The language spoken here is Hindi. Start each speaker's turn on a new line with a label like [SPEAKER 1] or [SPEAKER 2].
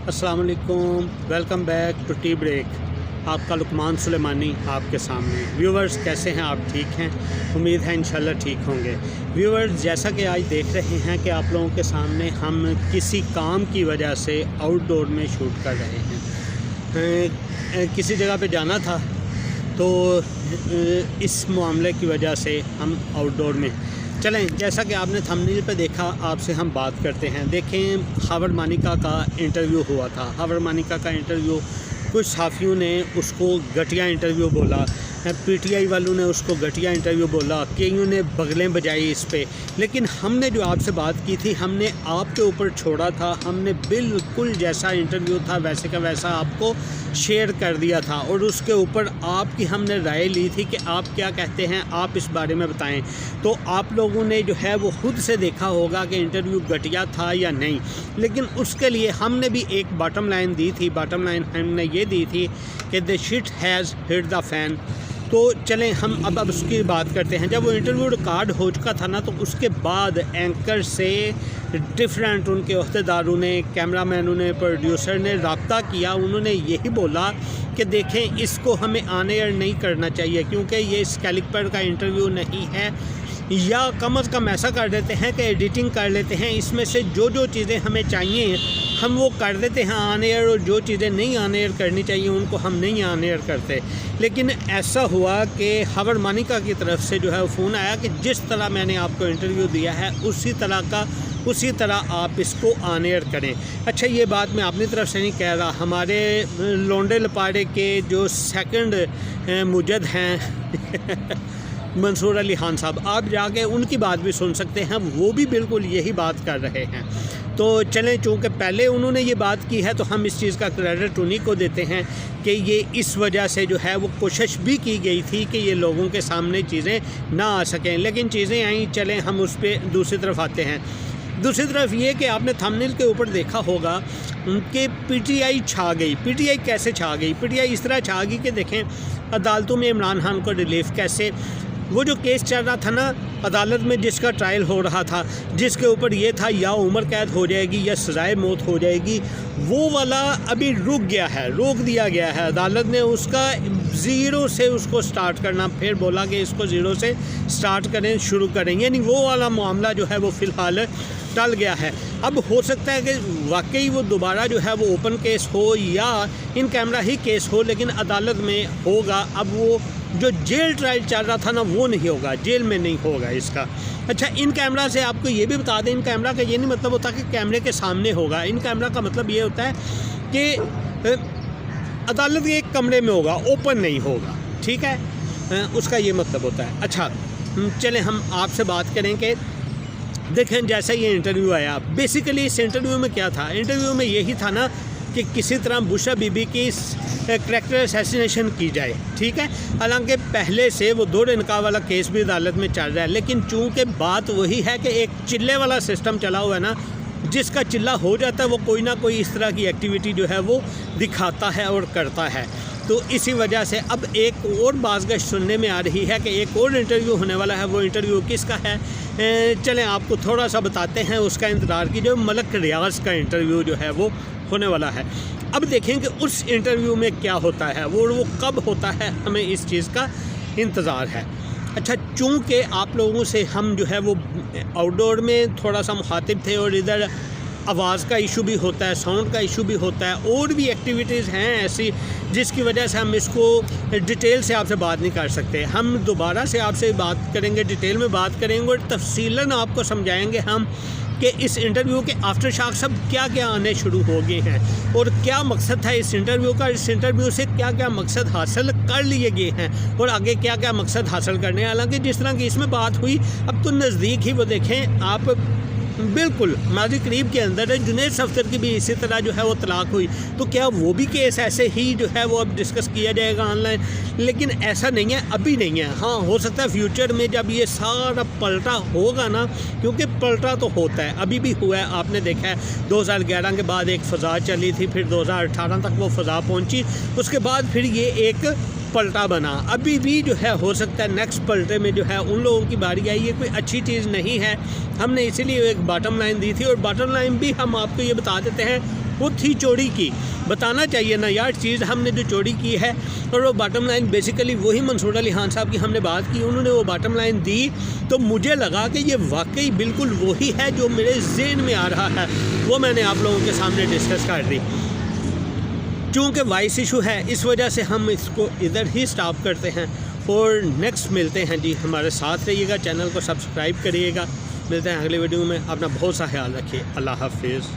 [SPEAKER 1] अस्सलाम वालेकुम, welcome back to tea break. आपका लुकमान सुलेमानी आपके सामने। व्यूवर्स कैसे हैं आप? ठीक हैं? उम्मीद है इंशाल्लाह ठीक होंगे। व्यूवर्स जैसा कि आज देख रहे हैं कि आप लोगों के सामने हम किसी काम की वजह से आउटडोर में शूट कर रहे हैं। किसी जगह पे जाना था तो इस मामले की वजह से हम आउटडोर में चलें। जैसा कि आपने थंबनेल पे देखा, आपसे हम बात करते हैं। देखें, हावर्ड मानिका का इंटरव्यू हुआ था। हावर्ड मानिका का इंटरव्यू कुछ सहाफ़ियों ने उसको घटिया इंटरव्यू बोला, पीटीआई वालों ने उसको घटिया इंटरव्यू बोला, कईयों ने बगलें बजाई इस पे। लेकिन हमने जो आपसे बात की थी, हमने आपके ऊपर छोड़ा था। हमने बिल्कुल जैसा इंटरव्यू था वैसे का वैसा आपको शेयर कर दिया था और उसके ऊपर आपकी हमने राय ली थी कि आप क्या कहते हैं, आप इस बारे में बताएं। तो आप लोगों ने जो है वो खुद से देखा होगा कि इंटरव्यू घटिया था या नहीं। लेकिन उसके लिए हमने भी एक बॉटम लाइन दी थी। बॉटम लाइन हमने ये दी थी कि the shit has hit the fan. तो चलें हम अब उसकी बात करते हैं। जब वो इंटरव्यू रिकॉर्ड हो चुका था ना, तो उसके बाद एंकर से डिफरेंट उनके अहदेदारों ने, कैमरामैनों ने, प्रोड्यूसर ने रब्ता किया। उन्होंने यही बोला कि देखें, इसको हमें ऑन एयर नहीं करना चाहिए क्योंकि ये स्कैलिपर का इंटरव्यू नहीं है, या कम अज़ कम ऐसा कर देते हैं कि एडिटिंग कर लेते हैं, इसमें से जो जो चीज़ें हमें चाहिए हम वो कर देते हैं ऑन एयर, और जो चीज़ें नहीं ऑन एयर करनी चाहिए उनको हम नहीं ऑन एयर करते। लेकिन ऐसा हुआ कि हावर्ड मानिका की तरफ से जो है वो फ़ोन आया कि जिस तरह मैंने आपको इंटरव्यू दिया है उसी तरह आप इसको ऑन एयर करें। अच्छा, ये बात मैं अपनी तरफ से नहीं कह रहा, हमारे लोंडे लपाड़े के जो सेकंड मुजद हैं मंसूर अली खान साहब, आप जाके उनकी बात भी सुन सकते हैं, वो भी बिल्कुल यही बात कर रहे हैं। तो चलें, चूँकि पहले उन्होंने ये बात की है तो हम इस चीज़ का क्रेडिट उन्हीं को देते हैं कि ये इस वजह से जो है वो कोशिश भी की गई थी कि ये लोगों के सामने चीज़ें ना आ सकें, लेकिन चीज़ें आई। चलें हम उस पर दूसरी तरफ आते हैं। दूसरी तरफ ये कि आपने थंबनेल के ऊपर देखा होगा कि पीटीआई छा गई। पीटीआई कैसे छा गई? पीटीआई इस तरह छा गई कि देखें, अदालतों में इमरान खान को रिलीफ कैसे, वो जो केस चल रहा था ना अदालत में, जिसका ट्रायल हो रहा था, जिसके ऊपर ये था या उम्र कैद हो जाएगी या सजाए मौत हो जाएगी, वो वाला अभी रुक गया है, रोक दिया गया है। अदालत ने उसका ज़ीरो से उसको स्टार्ट करना, फिर बोला कि इसको ज़ीरो से स्टार्ट करें, शुरू करें, यानी वो वाला मामला जो है वो फ़िलहाल टल गया है। अब हो सकता है कि वाकई वो दोबारा जो है वो ओपन केस हो या इन कैमरा ही केस हो, लेकिन अदालत में होगा। अब वो जो जेल ट्रायल चल रहा था ना, वो नहीं होगा, जेल में नहीं होगा इसका। अच्छा, इन कैमरा से आपको ये भी बता दें, इन कैमरा का ये नहीं मतलब होता कि कैमरे के सामने होगा। इन कैमरा का मतलब ये होता है कि अदालत के एक कमरे में होगा, ओपन नहीं होगा, ठीक है, उसका ये मतलब होता है। अच्छा, चलें हम आपसे बात करें कि देखें, जैसा ये इंटरव्यू आया, बेसिकली इस इंटरव्यू में क्या था? इंटरव्यू में यही था ना कि किसी तरह बुशरा बीबी की करैक्टर असैसिनेशन की जाए, ठीक है। हालांकि पहले से वो 2 इनका वाला केस भी अदालत में चल रहा है, लेकिन चूंकि बात वही है कि एक चिल्ले वाला सिस्टम चला हुआ है ना, जिसका चिल्ला हो जाता है वो कोई ना कोई इस तरह की एक्टिविटी जो है वो दिखाता है और करता है। तो इसी वजह से अब एक और बाज़गश सुनने में आ रही है कि एक और इंटरव्यू होने वाला है। वो इंटरव्यू किसका है? चलें आपको थोड़ा सा बताते हैं, उसका इंतज़ार कीजिए। मलक रियाज़ का इंटरव्यू जो है वो होने वाला है। अब देखें कि उस इंटरव्यू में क्या होता है, वो कब होता है, हमें इस चीज़ का इंतज़ार है। अच्छा, चूँकि आप लोगों से हम जो है वो आउटडोर में थोड़ा सा मुखातिब थे और इधर आवाज़ का इशू भी होता है, साउंड का इशू भी होता है, और भी एक्टिविटीज़ हैं ऐसी जिसकी वजह से हम इसको डिटेल से आपसे बात नहीं कर सकते। हम दोबारा से आपसे बात करेंगे, डिटेल में बात करेंगे और तफसीलन आपको समझाएंगे हम कि इस इंटरव्यू के आफ्टर शॉक सब क्या क्या आने शुरू हो गए हैं और क्या मकसद था इस इंटरव्यू का, इस इंटरव्यू से क्या क्या मकसद हासिल कर लिए गए हैं और आगे क्या क्या मकसद हासिल करने हैं। हालांकि जिस तरह की इसमें बात हुई, अब तो नज़दीक ही वो देखें आप, बिल्कुल माजी करीब के अंदर है, जुनैद सफ्दर की भी इसी तरह जो है वो तलाक हुई, तो क्या वो भी केस ऐसे ही जो है वो अब डिस्कस किया जाएगा ऑनलाइन? लेकिन ऐसा नहीं है, अभी नहीं है। हाँ, हो सकता है फ्यूचर में जब ये सारा पलटा होगा ना, क्योंकि पलटा तो होता है, अभी भी हुआ है। आपने देखा है 2011 के बाद एक फ़ज़ा चली थी, फिर 2018 तक वो फ़ज़ा पहुँची, उसके बाद फिर ये एक पलटा बना। अभी भी जो है हो सकता है नेक्स्ट पलटे में जो है उन लोगों की बारी आई। ये कोई अच्छी चीज़ नहीं है, हमने इसीलिए एक बॉटम लाइन दी थी और बॉटम लाइन भी हम आपको ये बता देते हैं वो थी चोरी की। बताना चाहिए ना यार चीज़ हमने जो चोरी की है। और वो बॉटम लाइन बेसिकली वही मंसूर अली खान साहब की हमने बात की, उन्होंने वो बॉटम लाइन दी तो मुझे लगा कि ये वाकई बिल्कुल वही है जो मेरे ज़हन में आ रहा है, वो मैंने आप लोगों के सामने डिस्कस कर दी। चूँकि वॉइस इशू है इस वजह से हम इसको इधर ही स्टॉप करते हैं और नेक्स्ट मिलते हैं जी। हमारे साथ रहिएगा, चैनल को सब्सक्राइब करिएगा। मिलते हैं अगले वीडियो में। अपना बहुत सा ख्याल रखिए। अल्लाह हाफिज़।